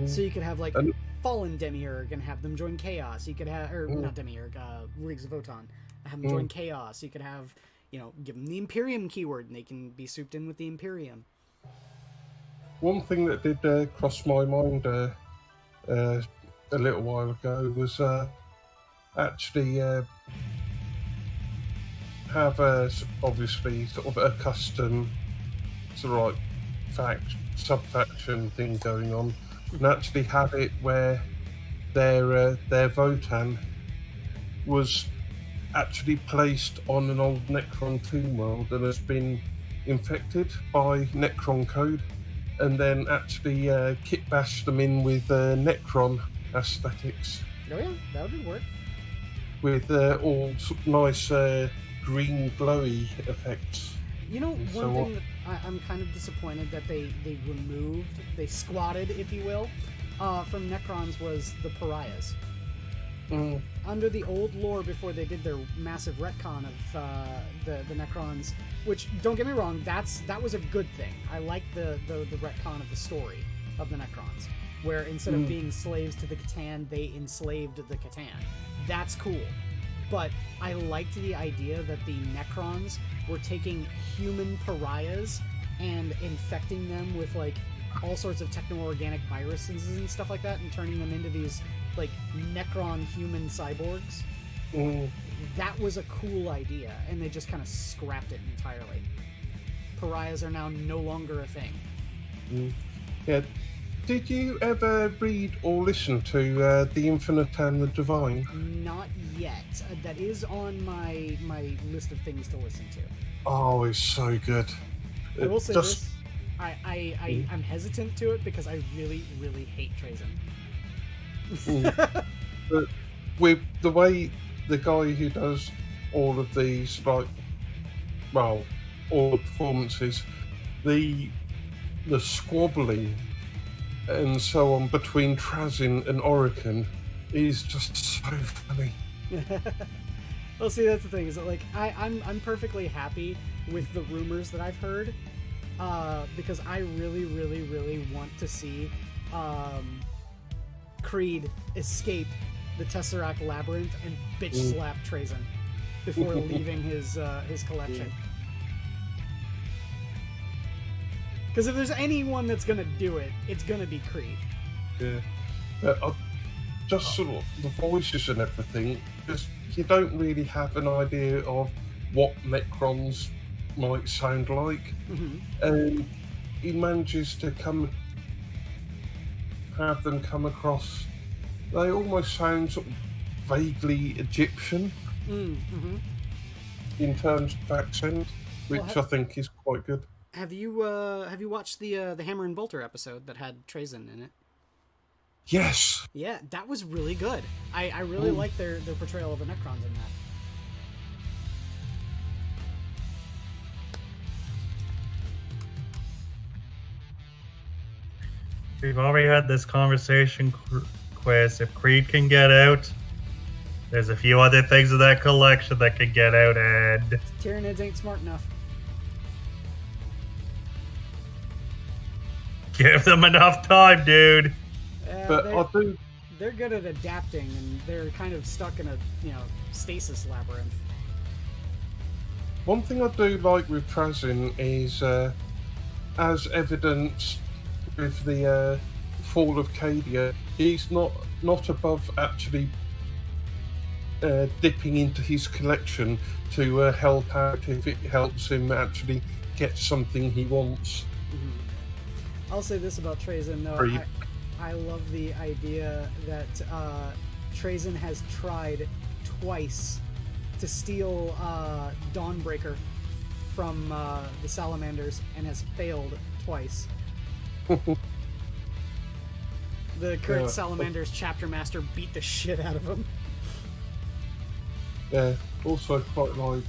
So you could have like Fallen Demiurge and have them join Chaos. You could have, or not Demiurge, Leagues of Votan, have them join Chaos. You could have, give them the Imperium keyword and they can be souped in with the Imperium. One thing that did cross my mind a little while ago was actually have obviously sort of a custom sort of sub-faction thing going on, and actually have it where their Votan was actually placed on an old Necron tomb world and has been infected by Necron code, and then actually kit bash them in with Necron aesthetics. Oh yeah, that would work. With all nice green glowy effects. One thing that I'm kind of disappointed that they squatted, if you will, from Necrons was the pariahs. Under the old lore, before they did their massive retcon of the Necrons, which, don't get me wrong, that was a good thing. I like the retcon of the story of the Necrons, where instead of being slaves to the Catan, they enslaved the Catan. That's cool. But I liked the idea that the Necrons were taking human pariahs and infecting them with like all sorts of techno-organic viruses and stuff like that, and turning them into these like Necron human cyborgs. That was a cool idea, and they just kind of scrapped it entirely. Pariahs are now no longer a thing. Yeah. Did you ever read or listen to The Infinite and the Divine? Not yet. That is on my list of things to listen to. Oh, it's so good. I will say this. I'm hesitant to it because I really, really hate Trazyn. But with the way the guy who does all of these, all the performances, the squabbling and so on between Trazyn and Orican is just so funny. Well, see, that's the thing, is that, like, I'm perfectly happy with the rumors that I've heard, because I really, really, really want to see Creed escape the Tesseract Labyrinth and bitch slap Trazyn before leaving his collection. Because if there's anyone that's gonna do it, it's gonna be Creed. Yeah. Just sort of the voices and everything, just you don't really have an idea of what Necrons might sound like. And he manages to have them come across, they almost sound sort of vaguely Egyptian in terms of accent, which I think is quite good. Have you watched the Hammer and Bolter episode that had Trazyn in it? Yes. Yeah, that was really good. I really like their portrayal of the Necrons in that. We've already had this conversation, Quiz. If Creed can get out, there's a few other things in that collection that can get out, and Tyranids ain't smart enough. give them enough time, dude. But they're good at adapting, and they're kind of stuck in a stasis labyrinth. One thing I do like with Trazyn is, as evidenced with the fall of Cadia, he's not above actually dipping into his collection to help out if it helps him actually get something he wants. I'll say this about Trazyn, though. I love the idea that Trazyn has tried twice to steal Dawnbreaker from the Salamanders and has failed twice. The current Salamanders chapter master beat the shit out of him. Yeah, also quite like,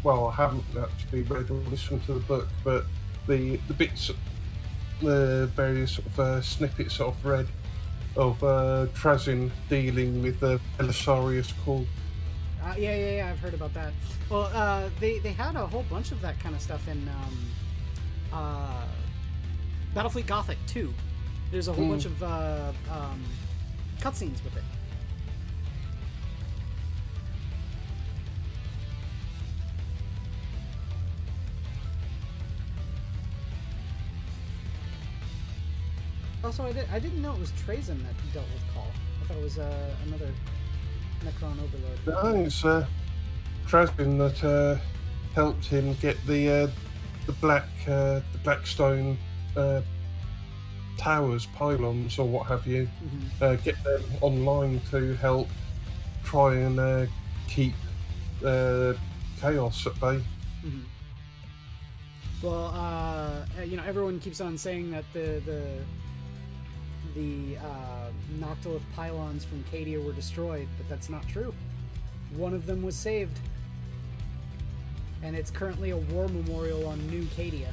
well, I haven't actually read or listened to the book, but the bits, the various sort of snippets that I've read of Trazyn dealing with the Belisarius call. Yeah, I've heard about that. Well, they had a whole bunch of that kind of stuff in Battlefleet Gothic 2. There's a whole bunch of cutscenes with it. Also, I didn't know it was Trazyn that dealt with Call. I thought it was another Necron Overlord. No, it's Trazyn that helped him get the Blackstone towers, pylons, or what have you. Get them online to help try and keep chaos at bay. Well, everyone keeps on saying that the Noctilith pylons from Cadia were destroyed, but that's not true. One of them was saved, and it's currently a war memorial on New Cadia.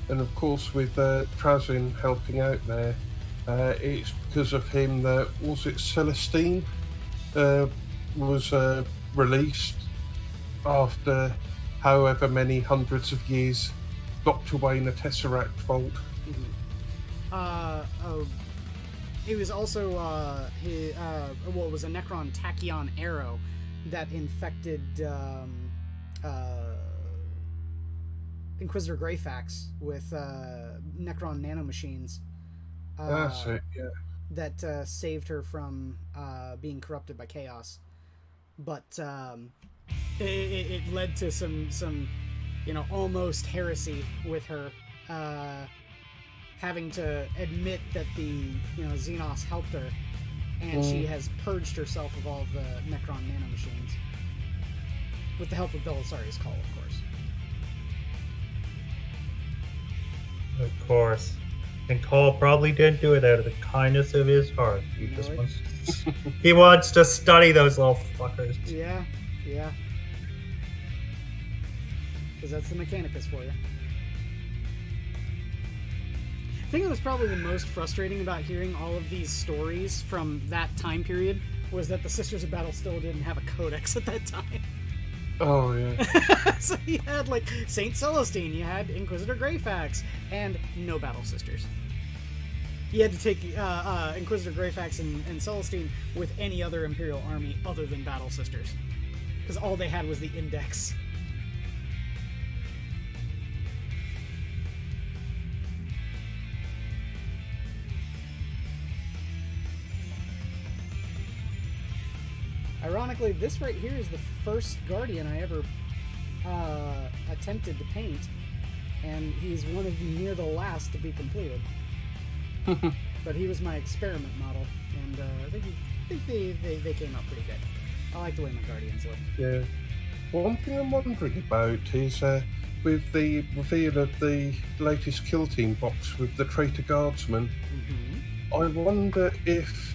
And of course, with Trazyn helping out there, it's because of him that, was it Celestine, was released after however many hundreds of years locked away in a Tesseract vault. It was also it was a Necron Tachyon arrow that infected Inquisitor Greyfax with Necron nanomachines. That's it, yeah. That saved her from being corrupted by chaos, but it led to some almost heresy with her, having to admit that the Xenos helped her, and she has purged herself of all of the Necron nanomachines with the help of Belisarius Call, of course. Of course. And Cole probably didn't do it out of the kindness of his heart. He wants to study those little fuckers. Yeah. Because that's the Mechanicus for you. thing that was probably the most frustrating about hearing all of these stories from that time period was that the Sisters of Battle still didn't have a codex at that time. Oh, yeah. So you had, like, Saint Celestine, you had Inquisitor Greyfax, and no Battle Sisters. You had to take Inquisitor Greyfax and Celestine with any other Imperial army other than Battle Sisters. Because all they had was the Index. Ironically, this right here is the first Guardian I ever attempted to paint, and he's one of near the last to be completed. But he was my experiment model, and I think they came out pretty good. I like the way my Guardians look. Yeah. One thing I'm wondering about is with the reveal of the latest Kill Team box with the Traitor Guardsman, I wonder if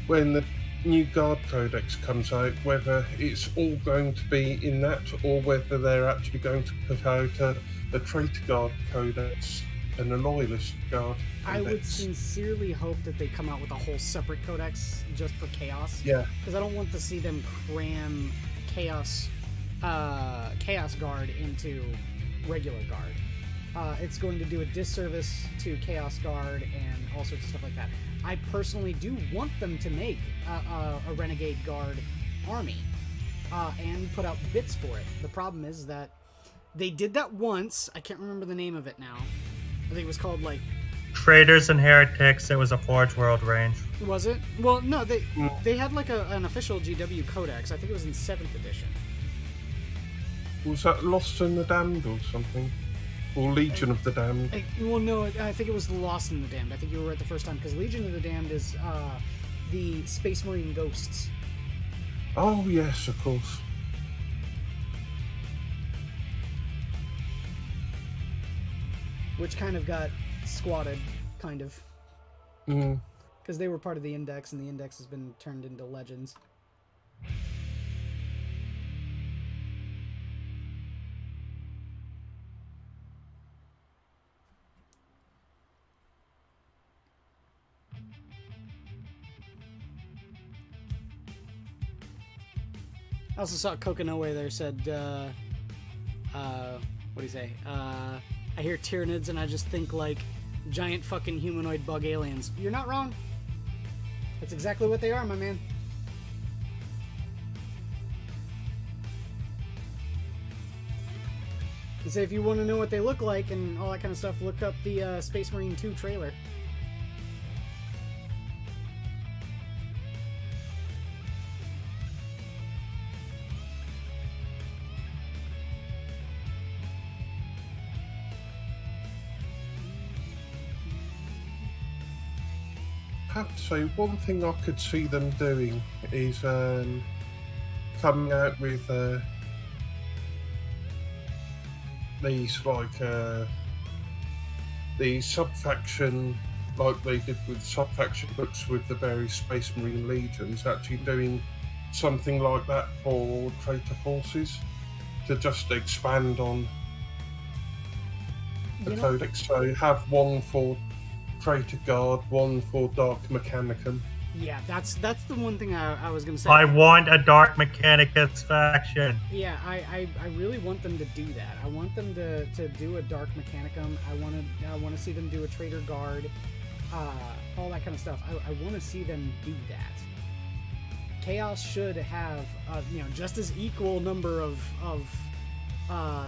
when the new Guard Codex comes out, whether it's all going to be in that, or whether they're actually going to put out a Traitor Guard Codex and a Loyalist Guard Codex. I would sincerely hope that they come out with a whole separate codex just for Chaos. Yeah. Because I don't want to see them cram Chaos Guard into regular Guard. It's going to do a disservice to Chaos Guard and all sorts of stuff like that. I personally do want them to make a Renegade Guard army and put out bits for it. The problem is that they did that once. I can't remember the name of it now. I think it was called, like... Traitors and Heretics. It was a Forge World range. Was it? Well, no, they had like an official GW Codex. I think it was in 7th edition. Was that Lost in the Damned or something? Or Legion of the Damned? Well, no, I think it was Lost in the Damned. I think you were right the first time, because Legion of the Damned is the Space Marine Ghosts. Oh, yes, of course. Which kind of got squatted, kind of. Because they were part of the Index, and the Index has been turned into Legends. I also saw Kokinoe there said, what do you say? I hear Tyranids and I just think like giant fucking humanoid bug aliens. You're not wrong. That's exactly what they are, my man. And say if you want to know what they look like and all that kind of stuff, look up the Space Marine 2 trailer. I have to say, one thing I could see them doing is coming out with these, like, the sub-faction, like they did with sub-faction books with the various Space Marine Legions, actually doing something like that for Traitor Forces, to just expand on the Codex. So have one for Traitor Guard, one for Dark Mechanicum. Yeah, that's the one thing I was gonna say. I want a Dark Mechanicus faction. Yeah, I really want them to do that. I want them to do a Dark Mechanicum. I want to see them do a Traitor Guard, all that kind of stuff. I want to see them do that. Chaos should have just as equal number of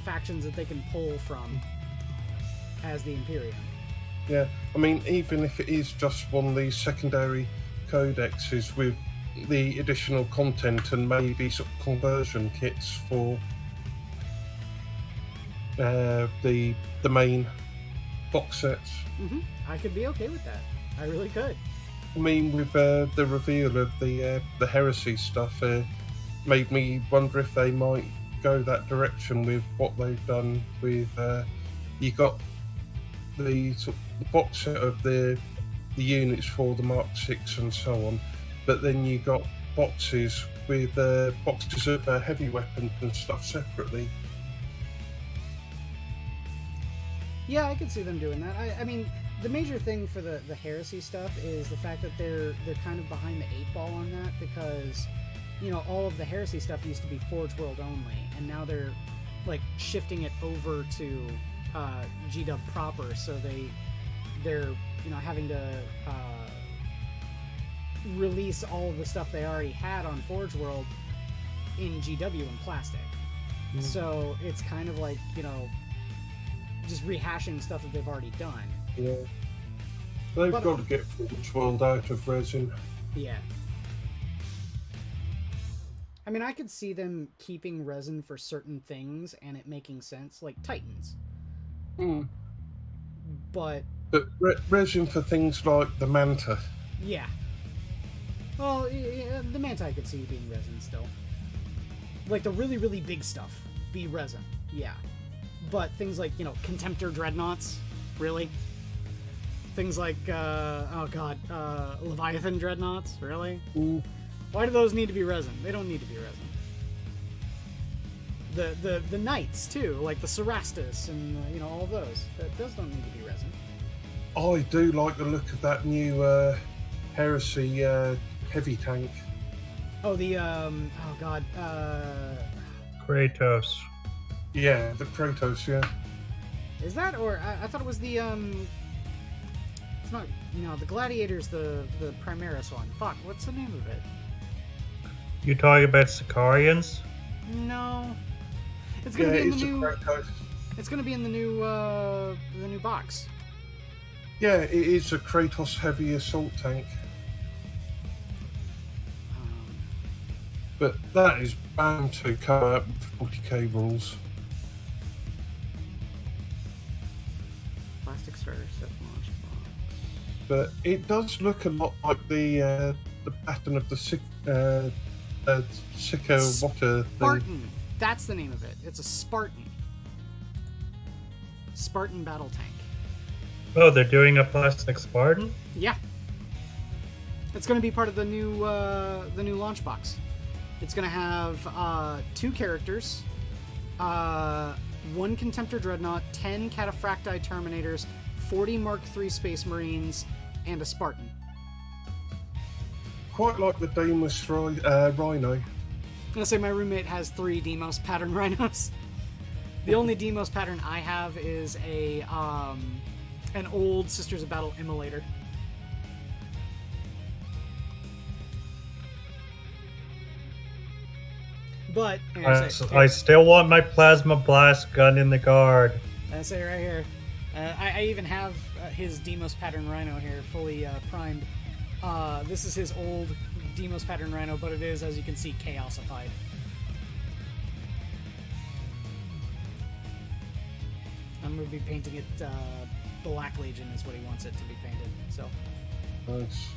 factions that they can pull from as the Imperium. Yeah, I mean, even if it is just one of these secondary codexes with the additional content and maybe sort of conversion kits for the main box sets. I could be okay with that. I really could. I mean, with the reveal of the heresy stuff, made me wonder if they might go that direction with what they've done with you got the sort of the box set of the units for the Mark 6 and so on, but then you got boxes with boxes of heavy weapons and stuff separately. Yeah, I could see them doing that. I mean, the major thing for the heresy stuff is the fact that they're kind of behind the 8-ball on that, because, you know, all of the heresy stuff used to be Forge World only, and now they're like shifting it over to GW proper, so they're you know, having to release all of the stuff they already had on Forge World in GW in plastic. So it's kind of like, you know, just rehashing stuff that they've already done. Yeah. They've got to get Forge World out of resin. Yeah. I mean, I could see them keeping resin for certain things and it making sense, like Titans. But resin for things like the Manta. Yeah. Well, yeah, the Manta I could see being resin still. Like the really, really big stuff, be resin. Yeah. But things like, you know, Contemptor Dreadnoughts, really? Things like, Leviathan Dreadnoughts, really? Why do those need to be resin? They don't need to be resin. The Knights, too, like the Cerastus and, you know, all those. Those don't need to be resin. I do like the look of that new Heresy heavy tank. Oh, the, Kratos. Yeah, the Kratos, yeah. Is that, or, I thought it was the, it's not, no, the Gladiator's the Primaris one. Fuck, what's the name of it? You talking about Sicarians? No. It's gonna be in the new... Kratos. It's gonna be in the new box. Yeah, it is a Kratos heavy assault tank. But that is bound to come out with 40k rules. Plastic starter set launch box. But it does look a lot like the pattern of the Sicko water thing. Spartan. That's the name of it. It's a Spartan. Spartan battle tank. Oh, they're doing a plastic Spartan? Yeah. It's going to be part of the new launch box. It's going to have 2 characters, 1 Contemptor Dreadnought, 10 Cataphracti Terminators, 40 Mark III Space Marines, and a Spartan. Quite like the Deimos Rhino. I'm going to say my roommate has 3 Deimos pattern rhinos. The only Deimos pattern I have is an old Sisters of Battle Immolator. But I still want my plasma blast gun in the guard. I say right here. I even have his Deimos pattern rhino here, fully primed. This is his old Deimos pattern rhino, but it is, as you can see, chaosified. I'm going to be painting it Black Legion is what he wants it to be painted. So. Nice.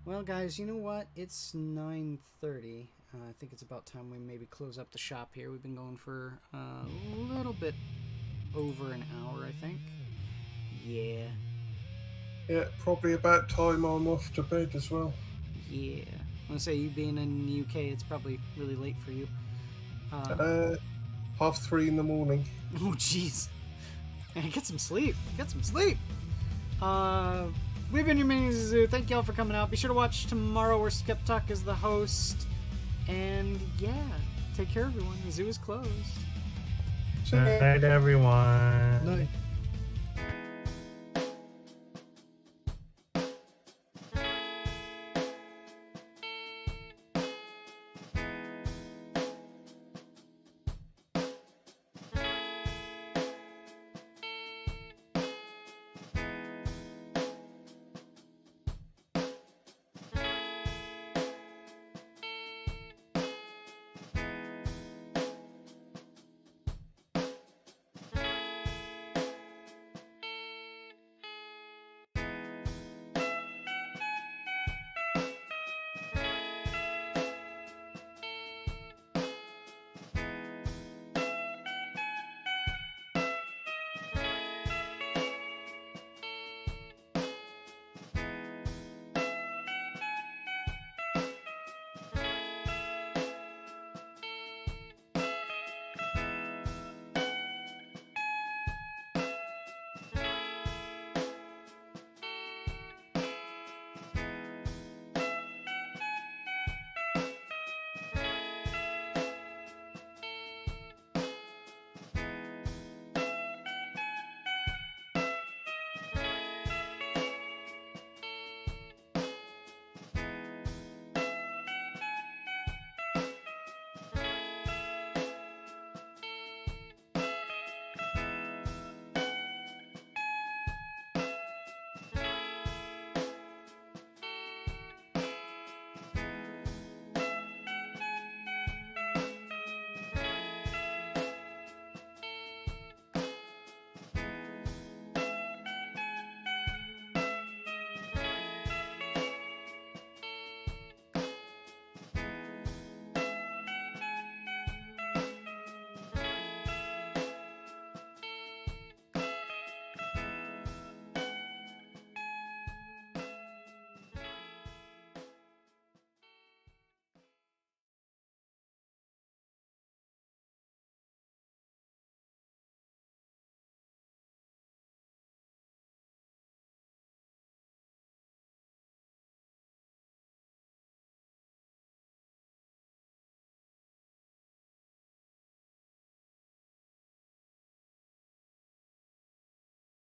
Well, guys, you know what? It's 9:30. I think it's about time we maybe close up the shop here. We've been going for a little bit over an hour, I think. Yeah. Yeah, probably about time I'm off to bed as well. Yeah. I'm going to say, you being in the UK, it's probably really late for you. 3:30 in the morning. Oh, jeez. And get some sleep. Get some sleep. We've been your Minions of the Zoo. Thank you all for coming out. Be sure to watch tomorrow where Skep Tock is the host. And yeah, take care, everyone. The zoo is closed. Good night, everyone. Night.